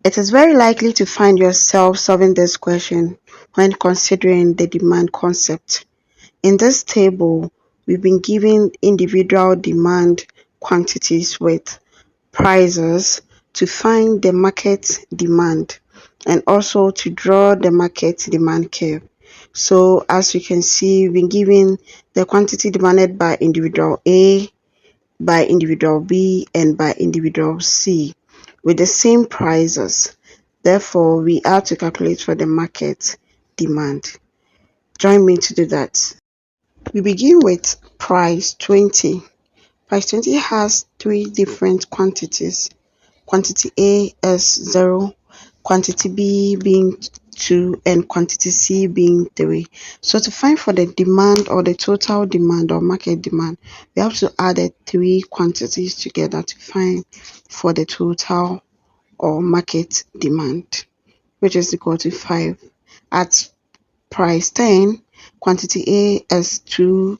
It is very likely to find yourself solving this question when considering the demand concept. In this table, we've been given individual demand quantities with prices to find the market demand and also to draw the market demand curve. So as you can see, we've been given the quantity demanded by individual A, by individual B, and by individual C with the same prices. Therefore, we have to calculate for the market demand. Join me to do that. We begin with price 20. Price 20 has three different quantities. Quantity A is 0, quantity B being 2, and quantity C being 3. So to find for the demand or the total demand or market demand, we have to add the three quantities together to find for the total or market demand, which is equal to 5. At price 10, quantity A is 2,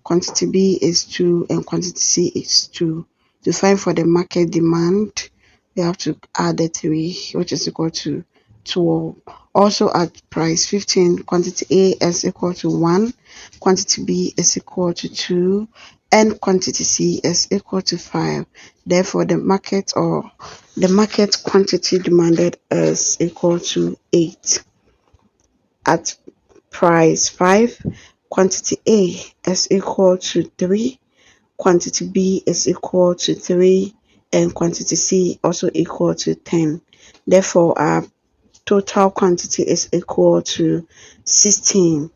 quantity B is 2, and quantity C is 2. To find for the market demand, we have to add the 3, which is equal to 12. Also at price 15, quantity A is equal to 1, quantity B is equal to 2, and quantity C is equal to 5. Therefore, the market quantity demanded is equal to 8. At price 5, quantity A is equal to 3, quantity B is equal to 3, and quantity C also equal to 10. Therefore, our total quantity is equal to 16.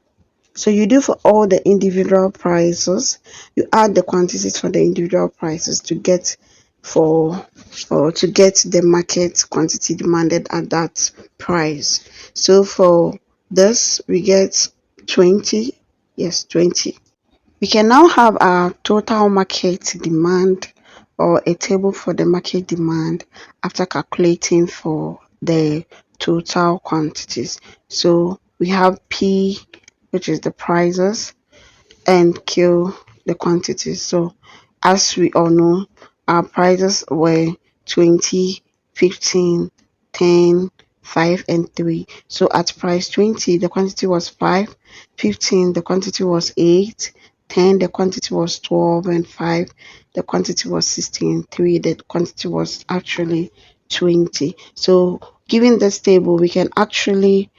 So you do for all the individual prices, you add the quantities for the individual prices to get the market quantity demanded at that price. So for this we get 20. Yes, 20. We can now have our total market demand or a table for the market demand after calculating for the total quantities. So we have P, which is the prices, and Q, the quantities. So as we all know, our prices were 20, 15, 10, 5, and 3. So at price 20, the quantity was 5, 15, the quantity was 8, 10, the quantity was 12, and 5, the quantity was 16, 3, the quantity was actually 20. So given this table, we can actually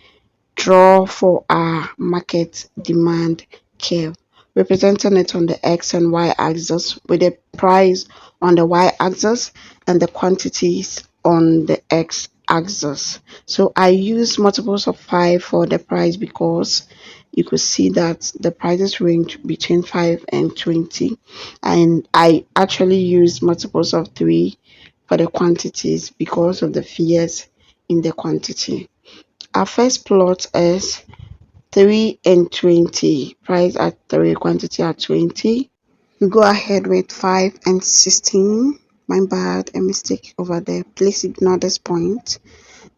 draw for our market demand curve, representing it on the x and y axis with the price on the y axis and the quantities on the x axis. So I use multiples of 5 for the price because you could see that the prices range between 5 and 20, and I actually use multiples of 3 for the quantities because of the figures in the quantity. Our first plot is 3 and 20. Price at 3, quantity at 20. We go ahead with 5 and 16. My bad, a mistake over there. Please ignore this point.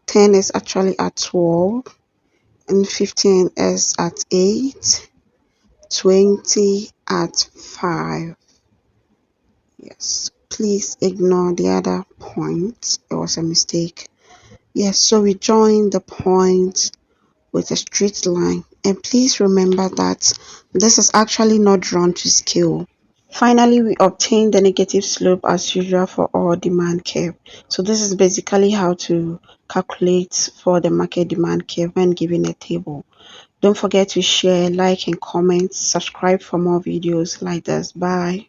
10 is actually at 12, and 15 is at 8, 20 at 5. Yes, please ignore the other point. It was a mistake. Yes, so we join the point with a straight line, and please remember that this is actually not drawn to scale. Finally, we obtain the negative slope as usual for all demand curve. So this is basically how to calculate for the market demand curve when given a table. Don't forget to share, like, and comment. Subscribe for more videos like this. Bye.